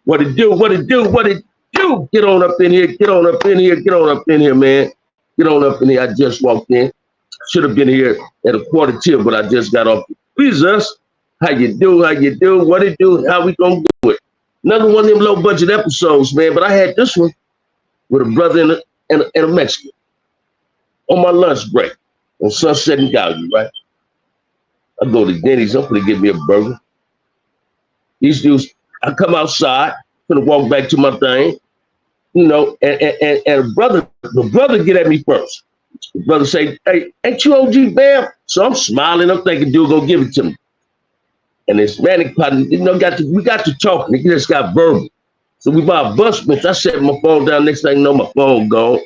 What it do? What it do? What it do? Get on up in here. Get on up in here. Get on up in here, man. Get on up in here. I just walked in. Should have been here at 1:45, but I just got off. Please us. How you do? How you do? What it do? How we gonna do it? Another one of them low budget episodes, man. But I had this one with a brother and a Mexican on my lunch break on Sunset and Gallery, right? I go to Denny's. I'm gonna get me a burger. These dudes, I come outside, gonna walk back to my thing, you know, and the brother get at me first. The brother say, "Hey, ain't you OG BAMM?" So I'm smiling. I'm thinking, dude, gonna give it to me. And this manic partner, you know, we got to talking. He just got verbal. So we bought a bus bench. I set my phone down. Next thing you know, my phone gone.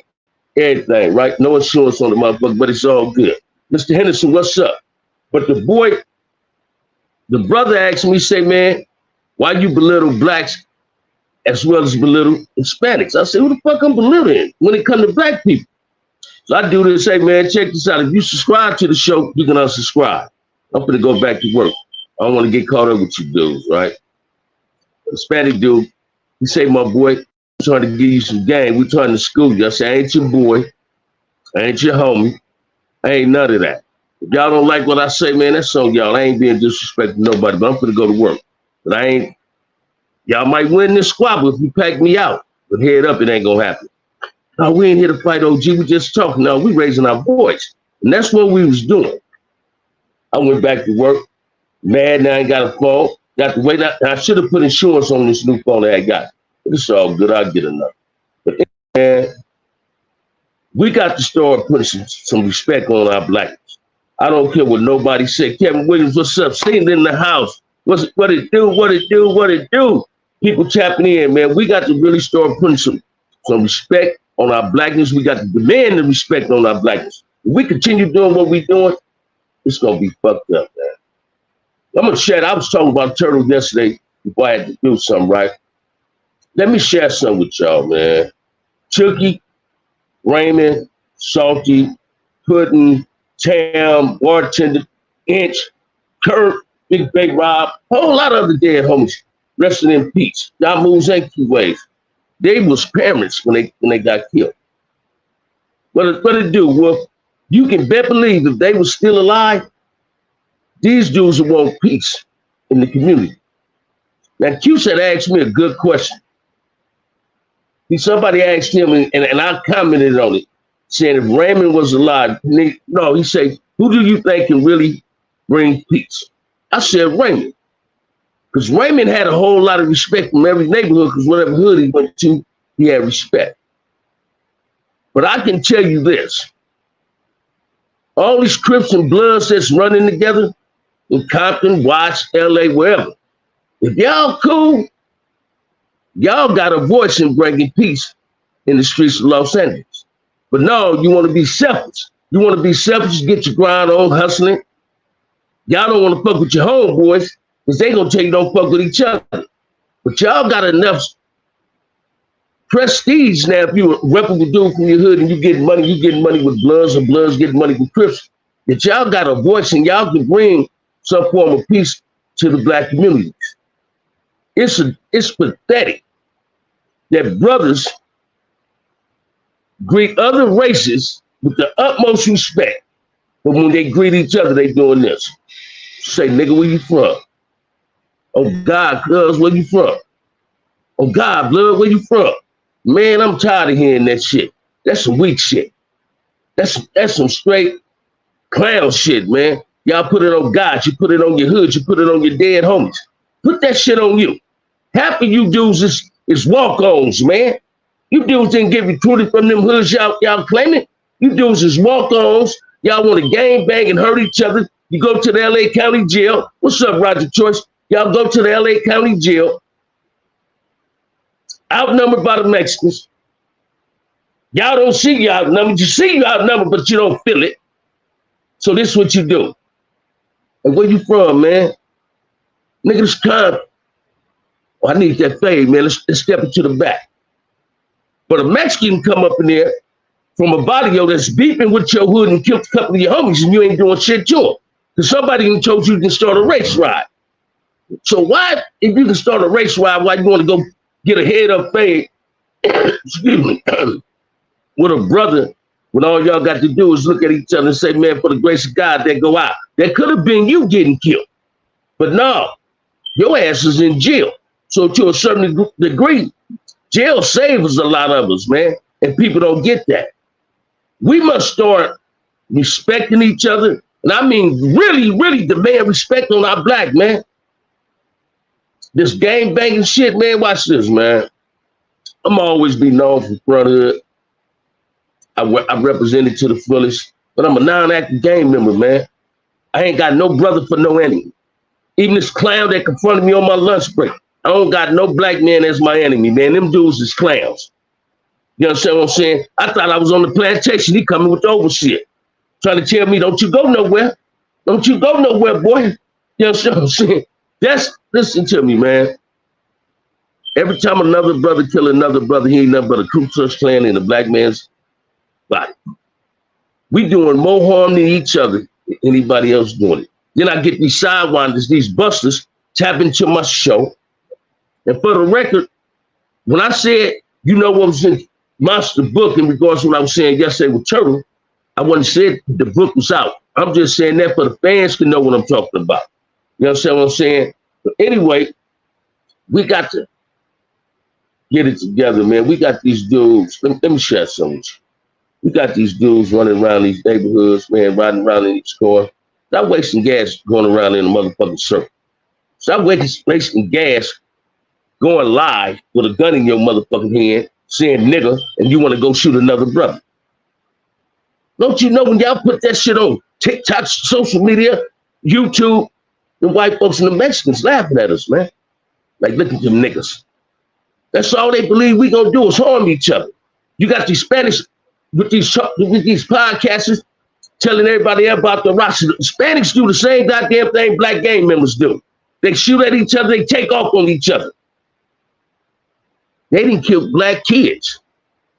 Everything, right? No insurance on the motherfucker, but it's all good. Mr. Henderson, what's up? But the brother asked me, say, man, why you belittle blacks as well as belittle Hispanics? I said, who the fuck I'm belittling when it comes to black people? So I do this, say, man, check this out. If you subscribe to the show, you can unsubscribe. I'm gonna go back to work. I don't want to get caught up with you dudes, right? Hispanic dude, he say, my boy, I'm trying to give you some game. We're trying to school you. I say, I ain't your boy. I ain't your homie. I ain't none of that. If y'all don't like what I say, man, that's on y'all. I ain't being disrespectful to nobody, but I'm gonna go to work. But I ain't, y'all might win this squabble if you pack me out. But head up, it ain't gonna happen. No, we ain't here to fight OG, we just talking. No, we raising our voice. And that's what we was doing. I went back to work. Mad now I ain't got a phone. Got to wait. I should have put insurance on this new phone that I got. It's all good. I'll get another. But man, we got to start putting some respect on our blackness. I don't care what nobody said. Kevin Williams, what's up? Seen it in the house. What it do? What it do? What it do? People tapping in, man. We got to really start putting some respect on our blackness. We got to demand the respect on our blackness. If we continue doing what we're doing, it's gonna be fucked up, man. I'm gonna share. I was talking about turtle yesterday before I had to do something, right? Let me share something with y'all, man. Chucky, Raymond, Salty, Puddin', Tam, Bartender, Inch, Kurt, Big Bay Rob, a whole lot of other dead homies. Resting in peace. Y'all moves ain't two ways. They was parents when they got killed. What it do, Wolf? You can bet believe if they was still alive, these dudes would want peace in the community. Now, Q said, asked me a good question. Somebody asked him, and I commented on it, saying if Raymond was alive, he said, who do you think can really bring peace? I said, Raymond. Because Raymond had a whole lot of respect from every neighborhood, because whatever hood he went to, he had respect. But I can tell you this. All these Crips and Bloods that's running together in Compton, Watts, LA, wherever. If y'all cool, y'all got a voice in bringing peace in the streets of Los Angeles. But no, you want to be selfish. You want to be selfish, get your grind on, hustling. Y'all don't want to fuck with your homeboys because they going to tell you don't fuck with each other. But y'all got enough prestige now. If you a reputable dude from your hood and you getting money with Bloods, or Bloods getting money with Crips, that y'all got a voice and y'all can bring some form of peace to the black communities. It's pathetic that brothers greet other races with the utmost respect, but when they greet each other, they doing this. Say, nigga, where you from? Oh God, cuz, where you from? Oh God, blood, where you from? Man, I'm tired of hearing that shit. That's some weak shit. That's some straight clown shit, man. Y'all put it on God, you put it on your hood, you put it on your dead homies. Put that shit on you. Half of you dudes is walk-ons, man. You dudes didn't get recruited from them hoods y'all claiming. You dudes is walk-ons. Y'all want to gang bang and hurt each other. You go to the LA County Jail. What's up, Roger Choice? Y'all go to the LA County Jail. Outnumbered by the Mexicans. Y'all don't see you outnumbered. You see you outnumbered, but you don't feel it. So this is what you do. And where you from, man? Nigga, this kind. Oh, I need that fade, man. Let's step into the back. But a Mexican come up in there from a barrio that's beeping with your hood and killed a couple of your homies and you ain't doing shit to them. Because somebody told you can start a race ride. So why, if you can start a race ride, why you want to go get a head up fade, excuse me, with a brother, when all y'all got to do is look at each other and say, man, for the grace of God, they go out. That could have been you getting killed. But no, your ass is in jail. So to a certain degree, jail saves a lot of us, man. And people don't get that. We must start respecting each other. And I mean, really, really demand respect on our black, man. This gang banging shit, man, watch this, man. I'm always be known for brotherhood. I represented to the fullest, but I'm a non-active gang member, man. I ain't got no brother for no enemy. Even this clown that confronted me on my lunch break, I don't got no black man as my enemy, man. Them dudes is clowns. You understand what I'm saying? I thought I was on the plantation. He coming with the overseer, trying to tell me, don't you go nowhere. Don't you go nowhere, boy. You understand what I'm saying? Listen to me, man. Every time another brother kill another brother, he ain't nothing but a Ku Klux Klan in a black man's body. We doing more harm than each other than anybody else doing it. Then I get these sidewinders, these busters, tap into my show. And for the record, when I said, you know what was in Monster book in regards to what I was saying yesterday with Turtle, I wasn't saying the book was out. I'm just saying that for the fans to know what I'm talking about. You understand what I'm saying? But anyway, we got to get it together, man. We got these dudes. Let me share something with you. We got these dudes running around these neighborhoods, man, riding around in each car. Stop wasting gas going around in a motherfucking circle. Stop wasting gas going live with a gun in your motherfucking hand, saying nigga, and you want to go shoot another brother. Don't you know when y'all put that shit on TikTok, social media, YouTube, the white folks and the Mexicans laughing at us, man. Like, look at them niggas. That's all they believe we gonna do is harm each other. You got these Spanish with these podcasters telling everybody about the rocks. The Hispanics do the same goddamn thing black gang members do. They shoot at each other, they take off on each other. They didn't kill black kids.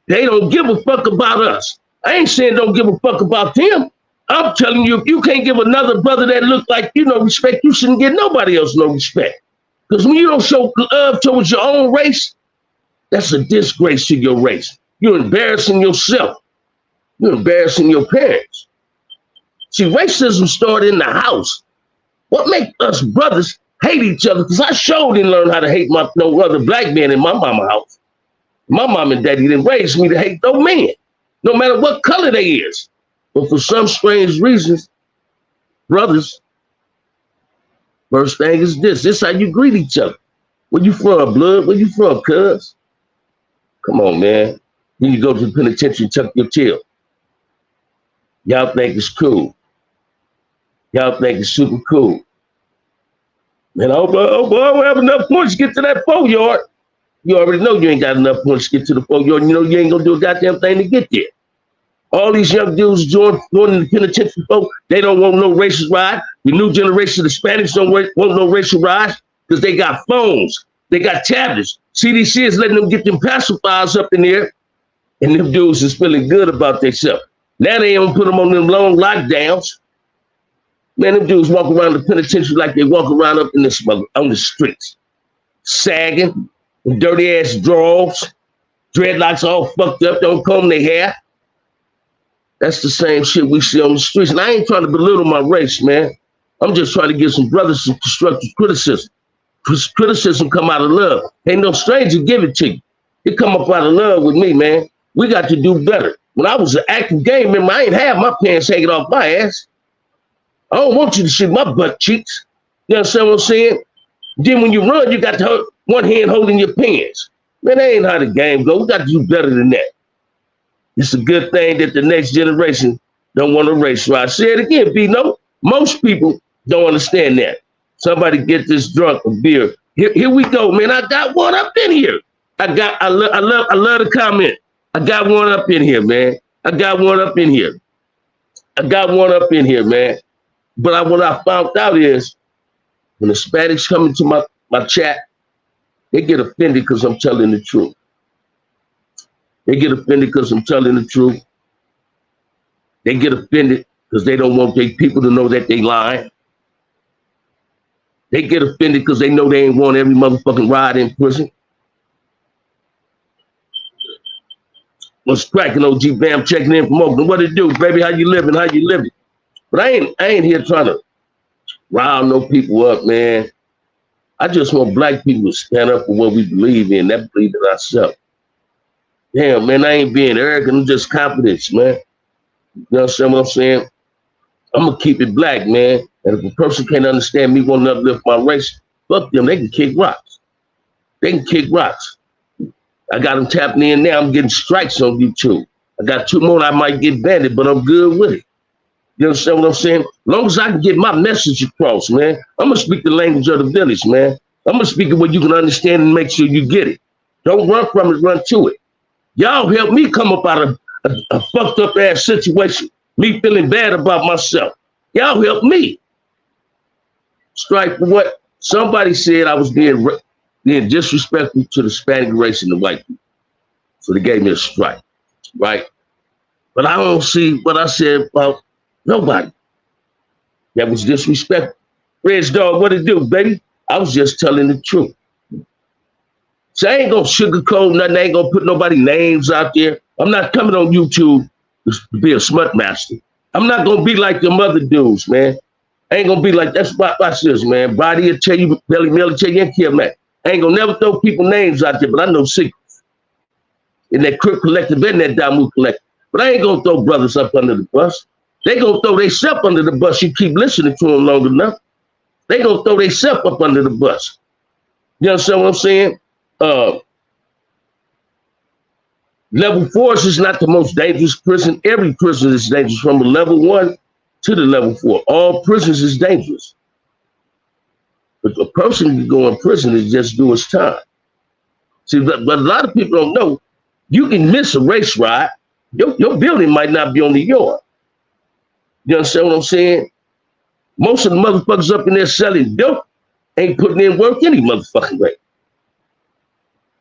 They don't give a fuck about us. I ain't saying don't give a fuck about them. I'm telling you, if you can't give another brother that look like you no respect, you shouldn't give nobody else no respect. Because when you don't show love towards your own race, that's a disgrace to your race. You're embarrassing yourself. You're embarrassing your parents. See, racism started in the house. What makes us brothers hate each other? Because I sure didn't learn how to hate no other black man in my mama's house. My mom and daddy didn't raise me to hate no man, no matter what color they is. But for some strange reasons, brothers, first thing is this. This is how you greet each other. Where you from, blood? Where you from, cuz? Come on, man. Then you go to the penitentiary and tuck your tail. Y'all think it's cool. Y'all think it's super cool. Man, oh boy, I don't have enough points to get to that 4 yard. You already know you ain't got enough points to get to the 4 yard. You know you ain't gonna do a goddamn thing to get there. All these young dudes going in the penitentiary, folk, they don't want no racial ride. The new generation of Hispanics don't want no racial rides because they got phones. They got tablets. CDC is letting them get them pacifiers up in there, and them dudes is feeling good about themselves. Now they don't put them on them long lockdowns. Man, them dudes walk around the penitentiary like they walk around up in this on the streets, sagging, dirty ass drawers, dreadlocks all fucked up, don't comb their hair. That's the same shit we see on the streets. And I ain't trying to belittle my race, man. I'm just trying to give some brothers some constructive criticism. Criticism come out of love. Ain't no stranger give it to you. It come up out of love with me, man. We got to do better. When I was an active gang member, I ain't have my pants hanging off my ass. I don't want you to see my butt cheeks. You understand what I'm saying? Then when you run, you got to one hand holding your pants. Man, that ain't how the game goes. We got to do better than that. It's a good thing that the next generation don't want to race ride. Say it again, B-No. Most people don't understand that. Somebody get this drunk of beer. Here we go, man. I got one up in here. I love the comment. I got one up in here, man. I got one up in here. Man. But what I found out is when the Hispanics come into my chat, they get offended because I'm telling the truth. They get offended because I'm telling the truth. They get offended because they don't want their people to know that they lying. They get offended because they know they ain't want every motherfucking ride in prison. What's cracking, OG BAMM, checking in from Oakland. What it do, baby? How you living? How you living? But I ain't here trying to rile no people up, man. I just want black people to stand up for what we believe in. That believe in ourselves. Damn, man, I ain't being arrogant. I'm just confidence, man. You understand what I'm saying? I'm gonna keep it black, man. And if a person can't understand me, want to uplift my race, fuck them. They can kick rocks. They can kick rocks. I got them tapping in now. I'm getting strikes on YouTube. I got 2 more. I might get banned, but I'm good with it. You understand what I'm saying? As long as I can get my message across, man, I'm going to speak the language of the village, man. I'm going to speak it where you can understand and make sure you get it. Don't run from it, run to it. Y'all help me come up out of a fucked up ass situation. Me feeling bad about myself. Y'all help me. Strike for what? Somebody said I was being disrespectful to the Hispanic race and the white people. So they gave me a strike, right? But I don't see what I said about nobody. That was disrespectful. Reg Dog, what it do, baby? I was just telling the truth. So I ain't gonna sugarcoat nothing. I ain't gonna put nobody names out there. I'm not coming on YouTube to be a smut master. I'm not gonna be like them other dudes, man. I ain't gonna be like, that's watch this, man. Body will tell you, belly will tell you, and kill, man. I ain't gonna never throw people names out there, but I know secrets. In that Crip Collective and that Damu Collective. But I ain't gonna throw brothers up under the bus. They gonna throw themselves under the bus. You keep listening to them long enough. They gonna throw themselves up under the bus. You understand what I'm saying? Level 4 is not the most dangerous prison. Every prison is dangerous from a level 1 to the level 4. All prisons is dangerous. But a person can go in prison and just do his time. See, but a lot of people don't know, you can miss a race ride. Your building might not be on the yard. You understand what I'm saying? Most of the motherfuckers up in there selling dope ain't putting in work any motherfucking way.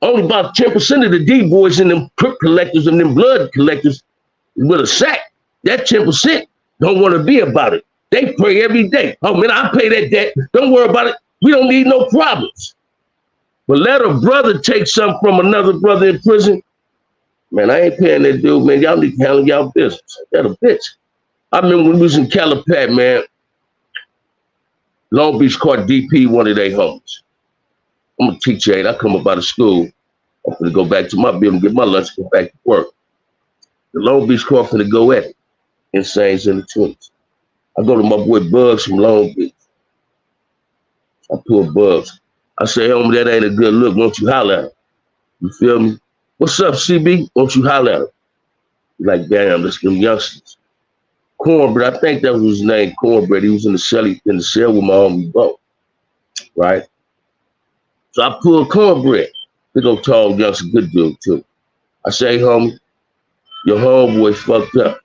Only about 10% of the D-boys and them crook collectors and them blood collectors with a sack. That 10% don't want to be about it. They pray every day. Oh man, I pay that debt. Don't worry about it. We don't need no problems. But let a brother take something from another brother in prison. Man, I ain't paying that dude, man. Y'all need to handle y'all business. That a bitch. I remember when we was in Calipat, man. Long Beach caught DP, one of their homies. I'm a teacher, ain't I? Come up out of school. I'm gonna go back to my building, get my lunch, go back to work. The Long Beach court finna go at it. Insanes in the 20s. I go to my boy Bugs from Long Beach. I pull Bugs. I say, homie, that ain't a good look. Won't you holler at him? You feel me? What's up, CB? Won't you holler at him? Like, damn, that's them youngsters. Cornbread, I think that was his name, Cornbread. He was in the cell with my homie Bo. Right? So I pulled Cornbread. Big old tall youngster, good dude too. I say, homie, your homeboy fucked up.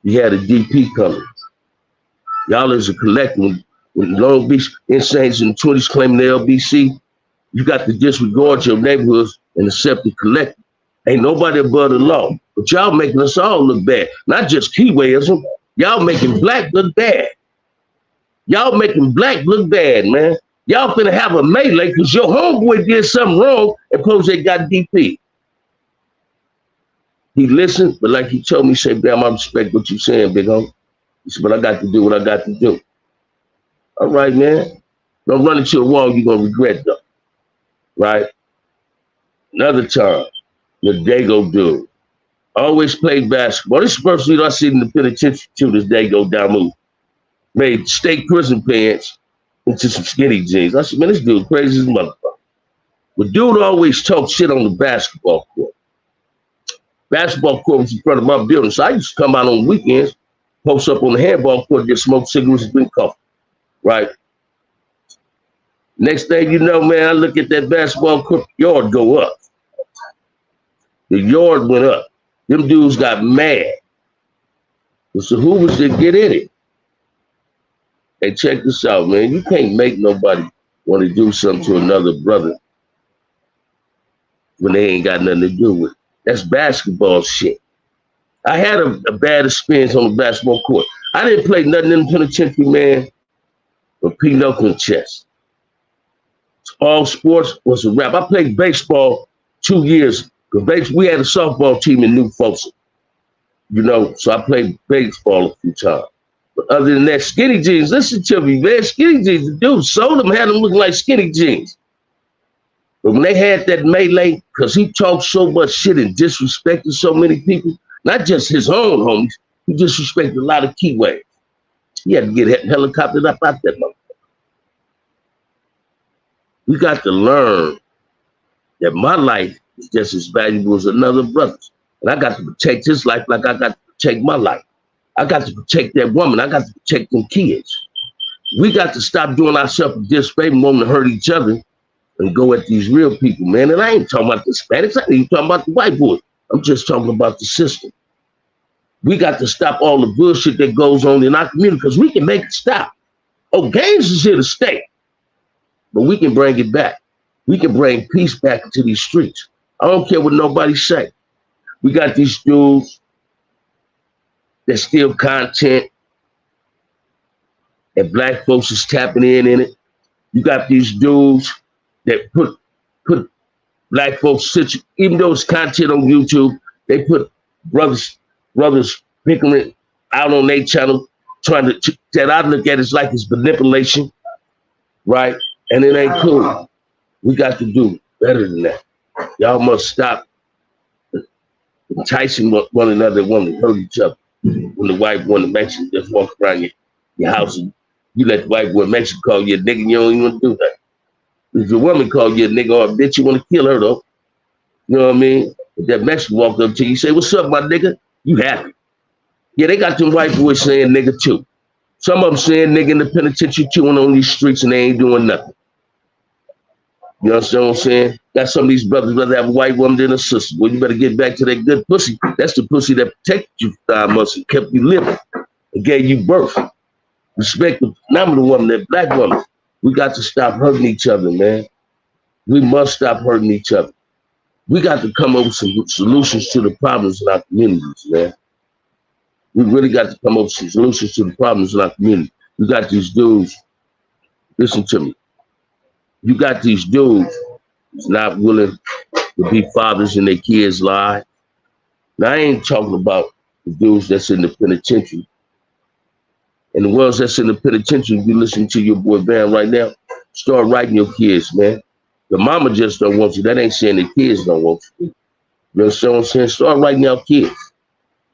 He had a DP coming. Y'all as a collective, when Long Beach Insanes in the 20s claiming the LBC, you got to disregard your neighborhoods and accept the collective. Ain't nobody above the law. But y'all making us all look bad. Not just Kiwaism. Y'all making black look bad. Y'all making black look bad, man. Y'all finna have a melee because your homeboy did something wrong and Posey got DP. He listened, but like he told me, he said, damn, I respect what you're saying, big homie. He said, but I got to do what I got to do. All right, man. Don't run into a wall, you're going to regret though. Right? Another time, the Dago dude. Always played basketball. This is the first leader I see in the penitentiary to this Dago Damu. Made state prison pants into some skinny jeans. I said, man, this dude crazy as a motherfucker. But dude always talk shit on the basketball court. Basketball court was in front of my building. So I used to come out on weekends, post up on the handball court, get smoke cigarettes and drink coffee. Right? Next thing you know, man, I look at that basketball court, yard go up. The yard went up. Them dudes got mad. So who was to get in it? Hey, check this out, man. You can't make nobody want to do something to another brother when they ain't got nothing to do with it. That's basketball shit. I had a bad experience on the basketball court. I didn't play nothing in the penitentiary, man, but pinochle and chess. All sports was a rap. I played baseball 2 years Because we had a softball team in New Folsom, you know, so I played baseball a few times. But other than that, skinny jeans, listen to me, man. Skinny jeans, the dude sold them, had them looking like skinny jeans. But when they had that melee, because he talked so much shit and disrespected so many people, not just his own homies, he disrespected a lot of keyways. He had to get helicoptered up out that motherfucker. We got to learn that my life is just as valuable as another brother's. And I got to protect his life like I got to protect my life. I got to protect that woman. I got to protect them kids. We got to stop doing ourselves a disfavor, wanting to hurt each other and go at these real people, man. And I ain't talking about the Hispanics. I ain't even talking about the white boys. I'm just talking about the system. We got to stop all the bullshit that goes on in our community because we can make it stop. Oh, gangs is here to stay, but we can bring it back. We can bring peace back into these streets. I don't care what nobody say. We got these dudes that steal content and black folks is tapping in it. You got these dudes that put black folks, even though it's content on YouTube, they put brothers picking it out on their channel, trying to, that I look at it like it's manipulation, right? And it ain't cool. We got to do better than that. Y'all must stop enticing one another, wanting to hurt each other. When the white boy and the Mexican just walk around your house and you let the white boy and Mexican call you a nigga, you don't even want to do that. If the woman call you a nigga or a bitch, you want to kill her though. You know what I mean? If that Mexican walk up to you, say, "What's up, my nigga?" You happy. Yeah, they got them white boys saying nigga too. Some of them saying nigga in the penitentiary too and on these streets and they ain't doing nothing. You understand what I'm saying? Got some of these brothers rather have a white woman than a sister. Well, you better get back to that good pussy. That's the pussy that protected you for 5 months and kept you living and gave you birth. Respect the phenomenal woman, that black woman. We got to stop hurting each other, man. We must stop hurting each other. We got to come up with some solutions to the problems in our communities, man. We really got to come up with some solutions to the problems in our community. We got these dudes, listen to me. You got these dudes who's not willing to be fathers in their kids' lives. Now, I ain't talking about the dudes that's in the penitentiary. And the ones that's in the penitentiary, if you listen to your boy BAMM right now, start writing your kids, man. The mama just don't want you. That ain't saying the kids don't want you. You understand what I'm saying? Start writing your kids.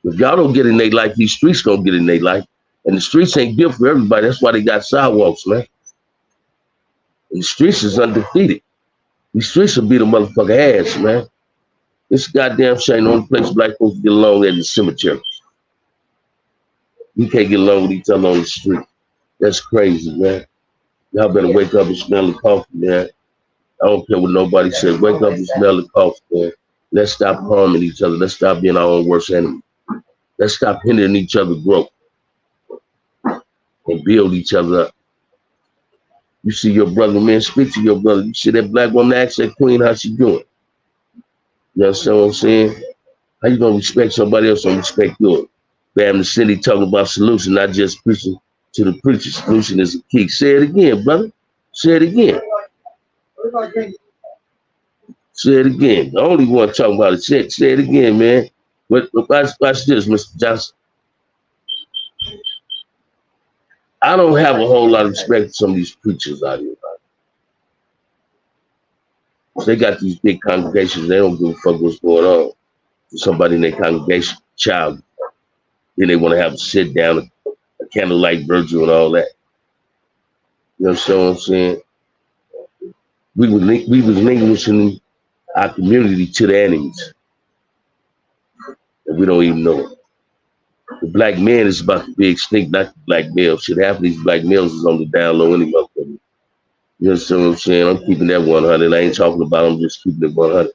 If y'all don't get in their life, these streets gonna get in their life. And the streets ain't built for everybody. That's why they got sidewalks, man. And the streets is undefeated. These streets will beat a motherfucker ass, man. This goddamn shame. The only place black folks get along at the cemetery. We can't get along with each other on the street. That's crazy, man. Y'all better wake up and smell the coffee, man. I don't care what nobody says. Wake up and smell the coffee, man. Let's stop harming each other. Let's stop being our own worst enemy. Let's stop hindering each other's growth and build each other up. You see your brother, man, speak to your brother. You see that black woman ask that queen how she doing. You understand what I'm saying? How you gonna respect somebody else and respect yours? BAMM the city talking about solution, not just preaching to the preacher. Solution is a key. Say it again, brother. Say it again. Say it again. The only one talking about it. Say it again, man. But watch this, Mr. Johnson. I don't have a whole lot of respect for some of these preachers out here. They got these big congregations. They don't give a fuck what's going on. Somebody in their congregation, child, then they want to have a sit down, a candlelight virgil and all that. You understand what I'm saying? We was relinquishing our community to the enemies. And we don't even know it. The black man is about to be extinct, not the black male. Shit, half of these black males is on the down low anyway. You understand what I'm saying? I'm keeping that 100. I ain't talking about it, I'm just keeping it 100.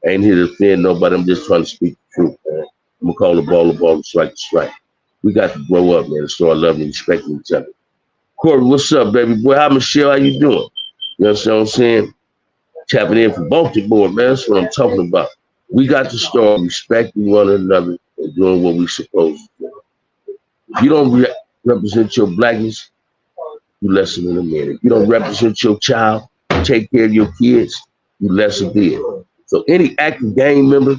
I ain't here to offend nobody. I'm just trying to speak the truth, man. I'm going to call the ball, and strike the strike. We got to grow up, man, and start loving and respecting each other. Corey, what's up, baby boy? Hi, Michelle. How you doing? You understand what I'm saying? Tapping in from Baltimore, man. That's what I'm talking about. We got to start respecting one another and doing what we're supposed to do. If you don't represent your blackness, you less than a man. If you don't represent your child, take care of your kids, you less than. So any active gang member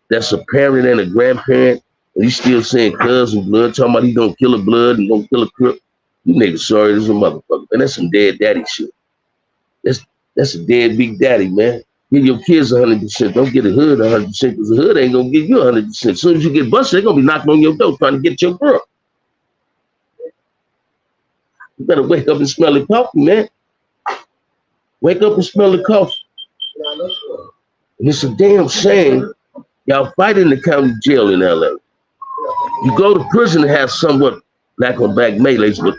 that's a parent and a grandparent, and you still saying cousin blood, talking about he gonna kill a blood and gonna kill a crip, you niggas sorry as a motherfucker. Man, that's some dead daddy shit. That's a dead big daddy, man. Give your kids 100%. Don't get a hood 100% because the hood ain't gonna give you 100%. As soon as you get busted, they're gonna be knocking on your door trying to get your girl. You better wake up and smell the coffee, man. Wake up and smell the coffee. And it's a damn shame y'all fight in the county jail in LA. You go to prison and have somewhat black on black melees, but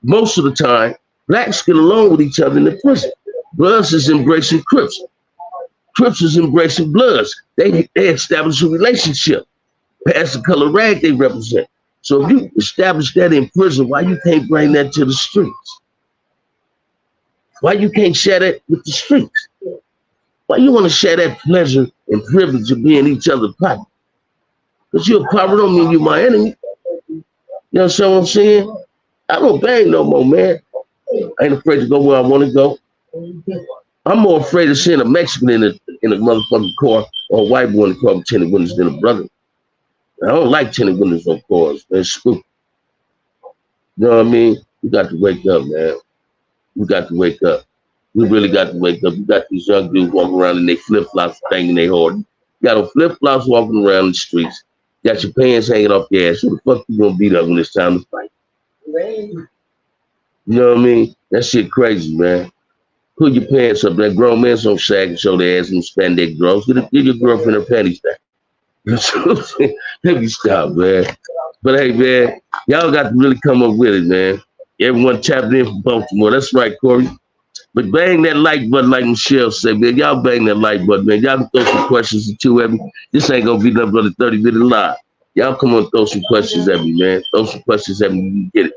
most of the time, blacks get along with each other in the prison. Bloods is embracing Crips. Crips is embracing Bloods. They establish a relationship past the color rag they represent. So if you establish that in prison, why you can't bring that to the streets? Why you can't share that with the streets? Why you want to share that pleasure and privilege of being each other's partner? Because you're a partner don't mean you're my enemy. You know what I'm saying? I don't bang no more, man. I ain't afraid to go where I want to go. I'm more afraid of seeing a Mexican in a motherfucking car or a white boy in the car with tinted windows than a brother. I don't like tinted windows on cars. It's stupid. You know what I mean? We got to wake up, man. We got to wake up. We really got to wake up. You got these young dudes walking around in their flip-flops banging their hard. You got them flip-flops walking around the streets. You got your pants hanging off your ass. Who the fuck you gonna beat up when it's time to fight? You know what I mean? That shit crazy, man. Pull your pants up. That grown man's don't sag and show their ass and spend their girls. Give your girlfriend her panties back. Let me stop, man. But hey, man, y'all got to really come up with it, man. Everyone tapped in from Baltimore. That's right, Corey. But bang that like button, like Michelle said, man. Y'all bang that like button, man. Y'all can throw some questions at you at me. This ain't gonna be nothing but a 30-minute live. Y'all come on, throw some questions at me, man. Throw some questions at me. You get it.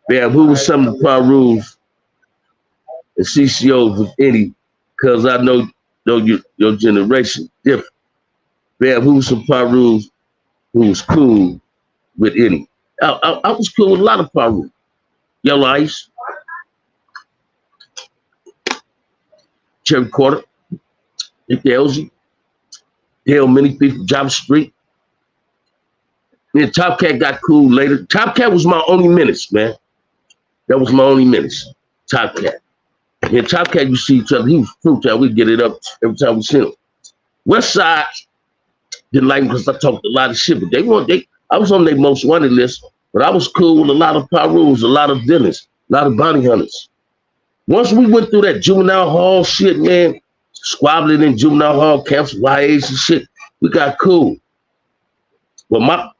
Man, who was some of the power rules and CCOs of any? Because I know your generation different. Man, who was some power rules who was cool with any? I was cool with a lot of power rules. Yellow Ice, Cherry Quarter, Nick Elzy, Dale many people, Job Street. Then Top Cat got cool later. Top Cat was my only menace, man. That was my only menace. Top Cat. And Top Cat, you see each other. He was fruit time. We get it up every time we see him. West Side didn't like him because I talked a lot of shit, but I was on their most wanted list, but I was cool with a lot of Perus, a lot of villains, a lot of bounty hunters. Once we went through that juvenile hall shit, man, squabbling in juvenile hall camps, YAs and shit, we got cool. But my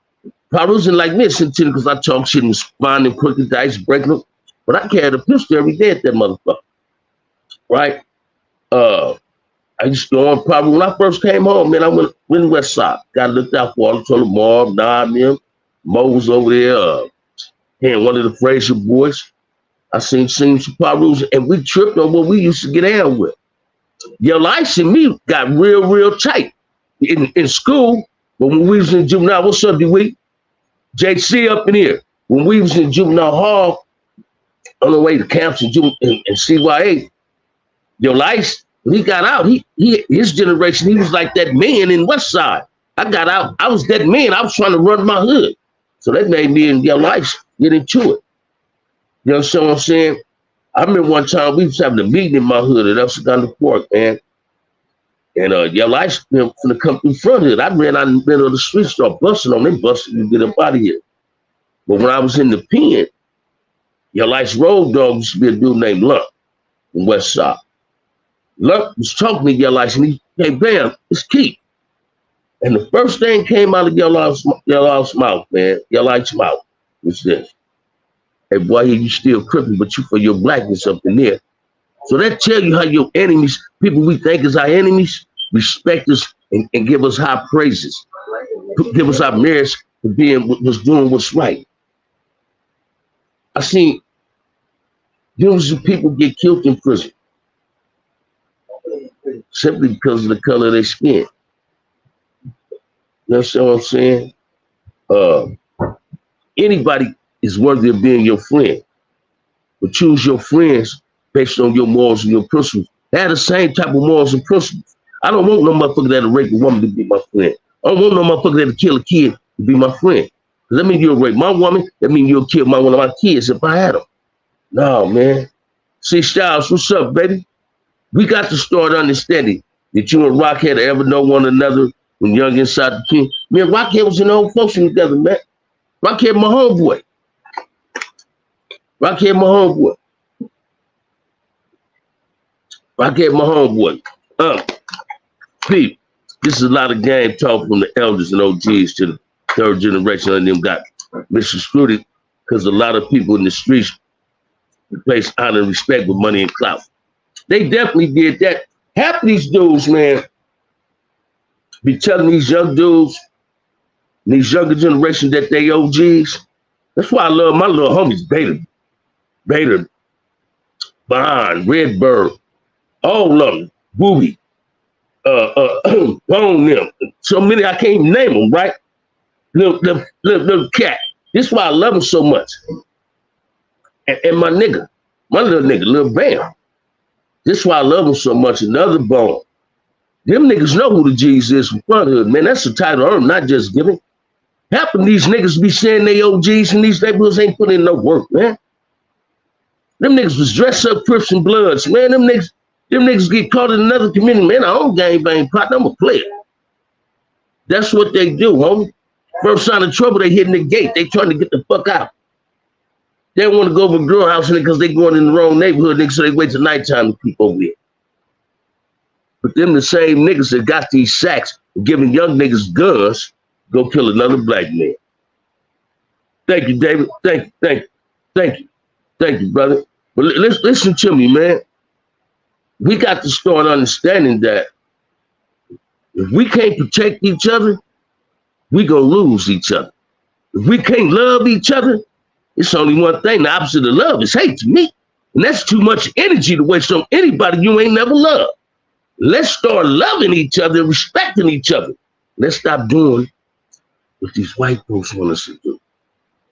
Perus didn't like me because I talk shit and finding crooked dice, breaking them. But I carried a pistol every day at that motherfucker, right? I used to go on probably when I first came home, man, I went West Side. Got looked out for all the total Marv, Nod, them. Mo was over there, and one of the Frazier boys. I seen some Perus, and we tripped on what we used to get down with. Yellow Ice and me got real tight in school. But when we was in juvenile, what's up, D-Week? JC up in here. When we was in juvenile hall, on the way to camps and CYA, Yellow Ice, when he got out, his generation, he was like that man in West Side. I got out, I was that man, I was trying to run my hood. So that made me and Yellow Ice get into it. You know what I'm saying? I remember one time we was having a meeting in my hood at Upside Park, man. And Yellow Ice from the come through front hood. I ran out in the middle of the street, started busting on them, busting you get up out of here. But when I was in the pen, Yellow Ice road dog used to be a dude named Lump from West Side. Lump was talking to Yellow Ice and he, hey, bam, it's Keith. And the first thing came out of Yellow Ice's mouth, man, Yellow Ice's mouth, was this. Hey, boy, you still crippin', but you for your blackness up in there. So that tell you how your enemies, people we think is our enemies, respect us and give us high praises. Give us our merits for doing what's right. I seen millions of people get killed in prison simply because of the color of their skin. You know what I'm saying? Anybody is worthy of being your friend, but choose your friends based on your morals and your principles. They have the same type of morals and principles. I don't want no motherfucker that'll rape a woman to be my friend. I don't want no motherfucker that'll kill a kid to be my friend. Because that means you'll rape my woman. That means you'll kill one of my kids if I had them. No, man. See, Styles, what's up, baby? We got to start understanding that you and Rockhead ever know one another when young inside the king. Me and Rockhead was in the old function together, man. Rockhead my homeboy. Rockhead my homeboy. Rockhead my homeboy. Pete, this is a lot of game talk from the elders and OGs to the third generation of them got misconstrued because a lot of people in the streets replace honor and respect with money and clout. They definitely did that. Half of these dudes, man, be telling these young dudes, these younger generations that they OGs. That's why I love my little homies, Beta, Bond, Redbird, all of them, Booby, Bone them. So many I can't even name them, right? Little cat. This is why I love him so much. And my little nigga, Lil BAMM. This is why I love him so much. Another Bone. Them niggas know who the G's is from Fronthood, man. That's the title I'm not just giving. Half of these niggas be saying they OGs in these neighborhoods ain't putting in no work, man. Them niggas was dressed up Crips and Bloods, man. Them niggas get caught in another community, man. I don't gang bang partner, I'm a player. That's what they do, homie. First sign of trouble, they hitting the gate. They trying to get the fuck out. They don't want to go over a girl house because they going in the wrong neighborhood, niggas, so they wait till nighttime to peep over here. But them the same niggas that got these sacks giving young niggas guns, go kill another black man. Thank you, David. Thank you, brother. But listen to me, man. We got to start understanding that if we can't protect each other, we gonna lose each other. If we can't love each other, it's only one thing. The opposite of love is hate to me. And that's too much energy to waste on anybody you ain't never loved. Let's start loving each other and respecting each other. Let's stop doing what these white folks want us to do.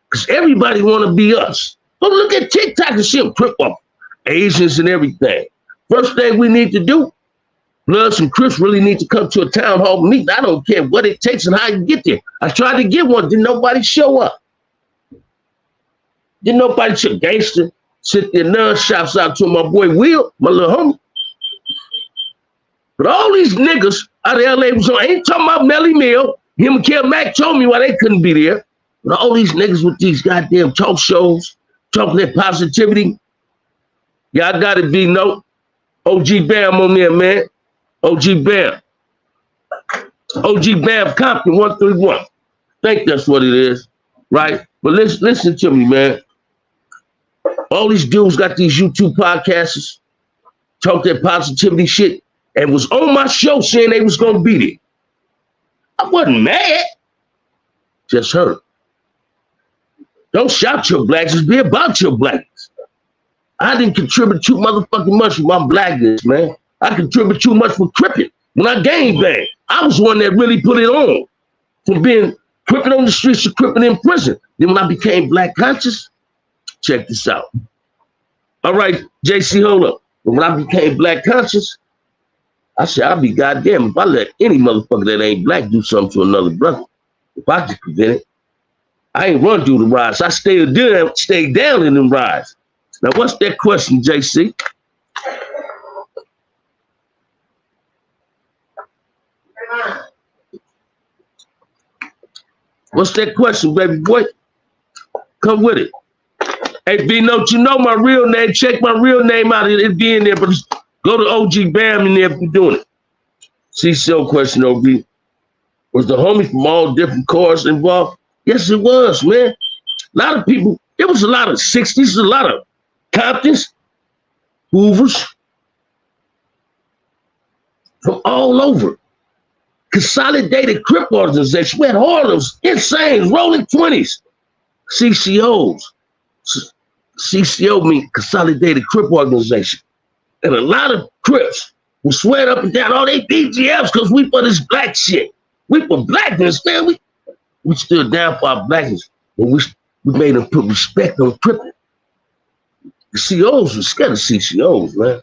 Because everybody want to be us. But look at TikTok and see them crip up Asians and everything. First thing we need to do, Bloods and Crips really need to come to a town hall meeting. I don't care what it takes and how you get there. I tried to get one, didn't nobody show up. Didn't nobody show gangster. Sit there, none shouts out to my boy Will, my little homie. But all these niggas out of LA was on, I ain't talking about Melly Mill. Him and Kel Mack told me why they couldn't be there. But all these niggas with these goddamn talk shows, talking that positivity. Y'all gotta be no OG BAMM on there, man. OG BAMM. OG BAMM Compton 131. Think that's what it is, right? But listen to me, man. All these dudes got these YouTube podcasts, talk that positivity shit, and was on my show saying they was gonna beat it. I wasn't mad, just hurt. Don't shout your blacks, just be about your blackness. I didn't contribute too motherfucking much with my blackness, man. I contribute too much for crippin'. When I gang bang, I was one that really put it on. From being crippin' on the streets to crippin' in prison. Then when I became black conscious, check this out. All right, JC, hold up. But when I became black conscious, I said, I'll be goddamn if I let any motherfucker that ain't black do something to another brother. If I could prevent it, I ain't run through the rides. I stayed down in them rides. Now, what's that question, JC? What's that question, baby boy? Come with it. Hey, B Note, you know my real name. Check my real name out. It'll be in there, but go to OG BAMM in there if you're doing it. CCO question, OB. Was the homie from all different cars involved? Yes, it was, man. A lot of people, there was a lot of 60s, a lot of Comptons, Hoovers, from all over. Consolidated Crip organization. We had Harlems, Insane, Rolling 20s, CCOs. CCO means Consolidated Crip Organization. And a lot of Crips will swear up and down all they BGFs because we for this black shit. We for blackness, man. We stood down for our blackness. And we made them put respect on Crippin'. The COs were scared of CCOs, man.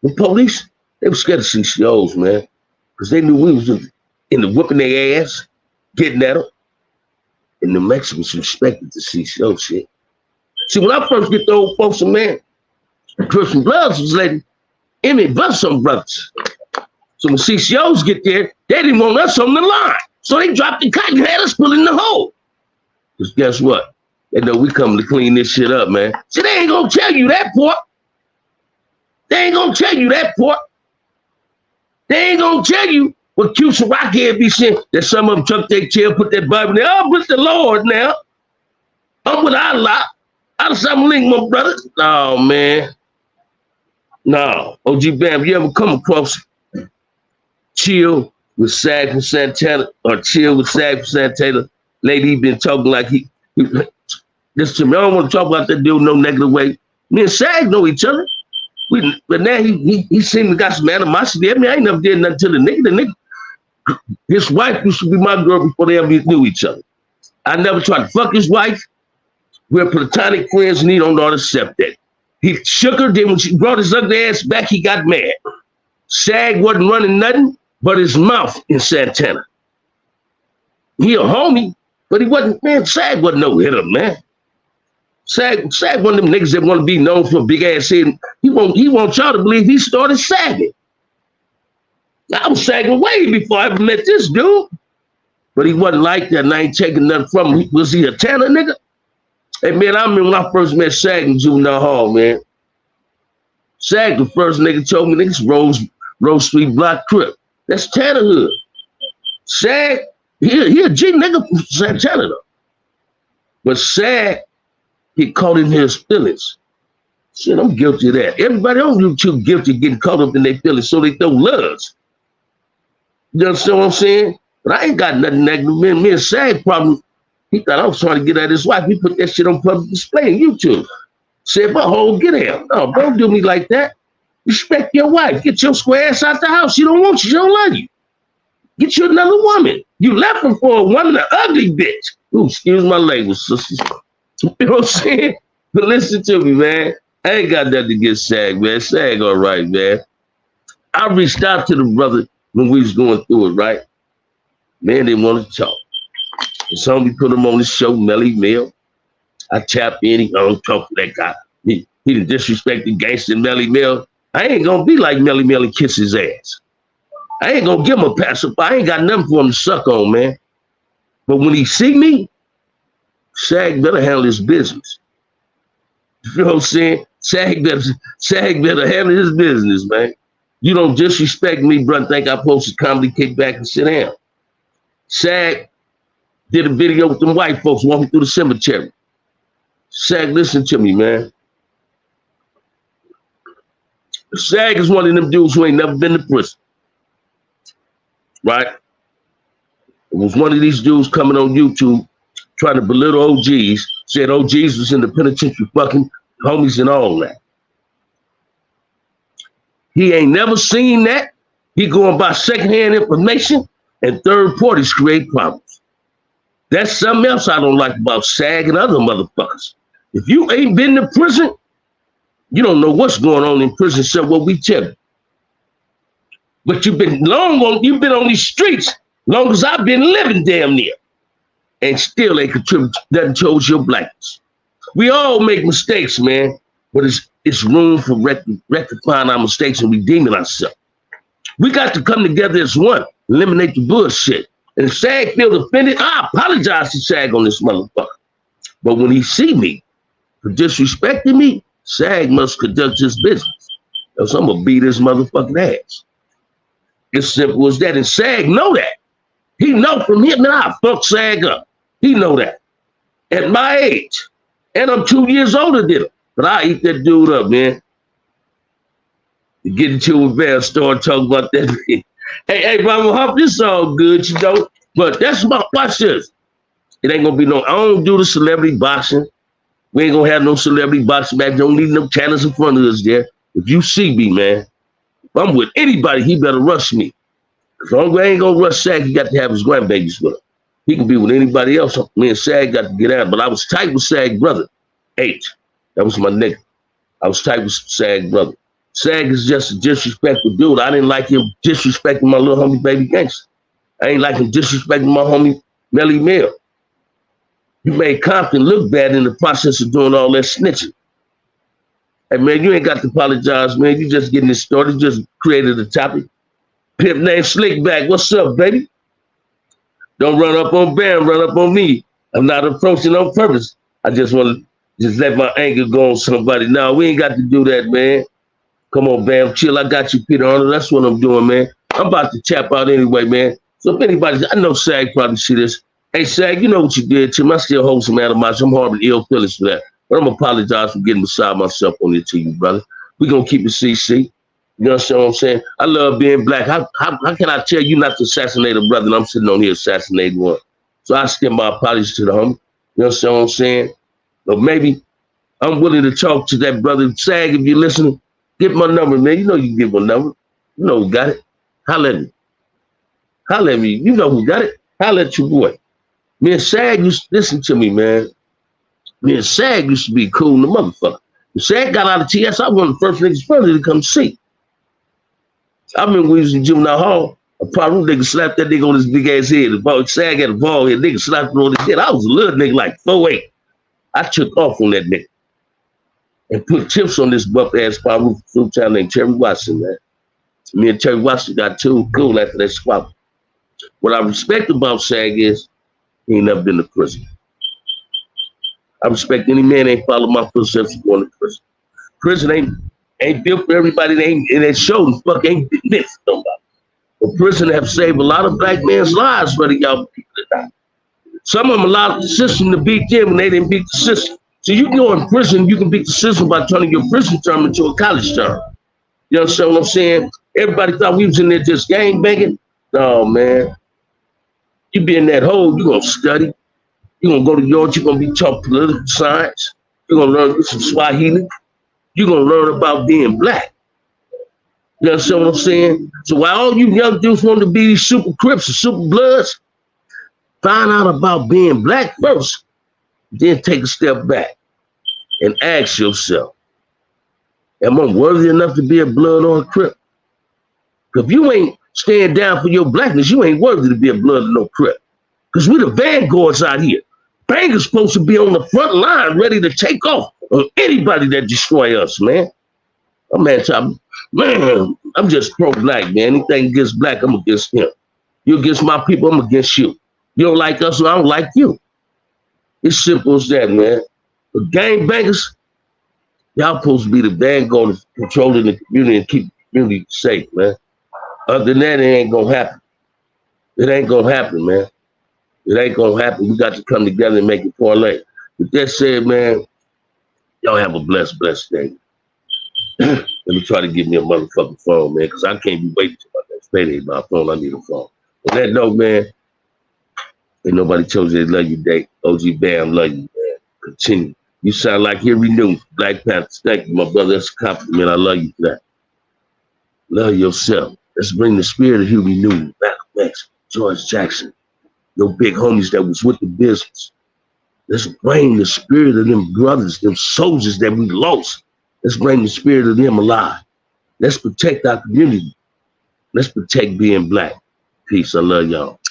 The police, they were scared of CCOs, man. because they knew we was in the whooping their ass, getting at them. And the Mexicans respected the CCO shit. See, when I first get to old folks, man, Christian Bloods was letting Emmy bust some brothers. So when CCOs get there, they didn't want us on the line. So they dropped the cotton and had us put in the hole. Because guess what? They know we coming to clean this shit up, man. See, they ain't gonna tell you that, port. They ain't gonna tell you that, port. They ain't gonna tell you what Cuse and Rockhead be saying, that some of them tuck their tail, put that Bible in there. Oh, with the Lord now. I'm with Allah. I just I'm link, my brother. Oh, man. No. OG BAMM, you ever come across Chill with Sag from Santana or Chill with Sag from Santana? Lady been talking like he listen to me. I don't want to talk about that dude no negative way. Me and Sag know each other. But now he seemed to got some animosity. I mean, I ain't never did nothing to the nigga. His wife used to be my girl before they ever knew each other. I never tried to fuck his wife. We're platonic friends and he don't know how to accept that. He shook her, then when she brought his ugly ass back, he got mad. Sag wasn't running nothing but his mouth in Santana. He a homie, but he wasn't, man, Sag wasn't no hitter, man. Sag one of them niggas that want to be known for a big ass head. He wants y'all to believe he started sagging. I was sagging way before I ever met this dude. But he wasn't like that, and I ain't taking nothing from him. Was he a Tanner nigga? Hey, man, I remember when I first met Sag in Juvenile Hall, man. Sag, the first nigga told me, niggas Rose Street Block Crip. That's Tanner hood. Sag, he a G nigga from Santana, though. But Sag, he caught in his feelings. Shit, I'm guilty of that. Everybody on YouTube guilty of getting caught up in their feelings, so they throw loves. You understand what I'm saying? But I ain't got nothing negative. Me and Sag problem, he thought I was trying to get at his wife. He put that shit on public display on YouTube. Said, but hold, get him. No, don't do me like that. Respect your wife. Get your square ass out the house. She don't want you. She don't love you. Get you another woman. You left her for a woman, an ugly bitch. Ooh, excuse my language, sisters. You know what I'm saying? But listen to me, man. I ain't got nothing against Sag, man. Sag all right, man. I reached out to the brother when we was going through it, right? Man didn't want to talk. And so we put him on the show, Melly Mill. I tapped in, I don't talk to that guy. He done disrespected gangster Melly Mill. I ain't gonna be like Melly Mill and kiss his ass. I ain't gonna give him a pass up. I ain't got nothing for him to suck on, man. But when he see me, Sag better handle his business. You know what I'm saying? Sag better handle his business, man. You don't disrespect me, bro, and think I posted comedy, kick back and sit down. Sag did a video with them white folks walking through the cemetery. Sag, listen to me, man. Sag is one of them dudes who ain't never been to prison. Right? It was one of these dudes coming on YouTube trying to belittle OGs, said OGs was in the penitentiary fucking homies and all that. He ain't never seen that. He going by secondhand information and third parties create problems. That's something else I don't like about Sag and other motherfuckers. If you ain't been to prison, you don't know what's going on in prison except what we tell you. But you've been on these streets long as I've been living damn near. And still ain't contribute nothing towards your blackness. We all make mistakes, man, but it's room for rectifying our mistakes and redeeming ourselves. We got to come together as one, eliminate the bullshit. And if Sag feels offended, I apologize to Sag on this motherfucker. But when he see me for disrespecting me, Sag must conduct his business. Else I'm gonna beat his motherfucking ass. It's simple as that. And Sag know that. He know from him that I fuck Sag up. He know that. At my age. And I'm 2 years older than him. But I eat that dude up, man. You get into a bad start talking about that. Hey, Mama Huff, this all good, you know. But that's my watch this. It ain't gonna be no, I don't do the celebrity boxing. We ain't gonna have no celebrity boxing match. Don't need no channels in front of us there. If you see me, man, if I'm with anybody, he better rush me. As long as I ain't gonna rush Sag, he got to have his grandbabies with him. He can be with anybody else. Me and Sag got to get out. But I was tight with Sag brother. 8. That was my nigga. I was tight with Sag brother. Sag is just a disrespectful dude. I didn't like him disrespecting my little homie Baby Gangster. I ain't like him disrespecting my homie Melly Mill. You made Compton look bad in the process of doing all that snitching. Hey man, you ain't got to apologize, man. You just getting this started. Just created a topic. Pimp named Slickback. What's up, baby? Don't run up on BAMM, run up on me. I'm not approaching on purpose. I just want to just let my anger go on somebody. No, we ain't got to do that, man. Come on, BAMM, chill. I got you, Peter Arnold. That's what I'm doing, man. I'm about to tap out anyway, man. So if anybody, I know Sag probably see this. Hey, Sag, you know what you did, Tim. I still hold some animosity. I'm harboring ill feelings for that. But I'm going to apologize for getting beside myself on it to you, brother. We're going to keep it CC. You understand what I'm saying? I love being black. How can I tell you not to assassinate a brother and I'm sitting on here assassinating one? So I extend my apologies to the homie. You understand what I'm saying? But maybe I'm willing to talk to that brother. Sag, if you're listening, get my number, man. You know you can get my number. You know who got it. Holla at me. Holla at me. You know who got it. Holla at your boy. Me and Sag used to listen to me, man. Me and Sag used to be cool in the motherfucker. When Sag got out of TS, I was one of the first niggas brother to come see. I remember we was in juvenile hall. A Paru nigga slapped that nigga on his big ass head. The Sag had a ball head. Nigga slapped him on his head. I was a little nigga like 4'8". I took off on that nigga and put chips on this buff ass Paru fruit child named Terry Watson, man. Me and Terry Watson got too cool after that squabble. What I respect about Sag is he ain't never been to prison. I respect any man that ain't followed my footsteps going to prison. Prison ain't built for everybody. That show the fuck ain't meant for nobody. But prison have saved a lot of black men's lives, whether y'all people or not. Some of them allowed the system to beat them when they didn't beat the system. So you go in prison, you can beat the system by turning your prison term into a college term. You understand what I'm saying? Everybody thought we was in there just gang banging. No, man. You be in that hole, you're going to study. You're going to go to York, you're going to be taught political science. You're going to learn some Swahili. You're going to learn about being black. You understand what I'm saying? So while all you young dudes want to be these super Crips and super Bloods, find out about being black first, then take a step back and ask yourself, am I worthy enough to be a Blood or a Crip? Because if you ain't staying down for your blackness, you ain't worthy to be a Blood or no Crip. Because we're the vanguards out here. Bangers supposed to be on the front line ready to take off on anybody that destroy us, man. Oh, man, I'm just pro-black, man. Anything against black, I'm against him. You against my people, I'm against you. You don't like us, I don't like you. It's simple as that, man. But gang bangers, y'all supposed to be the vanguard of controlling the community and keep the community safe, man. Other than that, it ain't gonna happen. It ain't gonna happen, man. It ain't gonna happen. We got to come together and make it parlay. With that said, man, y'all have a blessed day. Let me try to get me a motherfucking phone, man, because I can't be waiting till my next payday. My phone, I need a phone. On that note, man, ain't nobody told you they love you, Dave. OG BAMM, love you, man. Continue. You sound like you're renewed. Black Panthers. Thank you, my brother. That's a compliment. I love you for that. Love yourself. Let's bring the spirit of Huey Newton, Malcolm X, George Jackson, your big homies that was with the business. Let's bring the spirit of them brothers, them soldiers that we lost. Let's bring the spirit of them alive. Let's protect our community. Let's protect being black. Peace. I love y'all.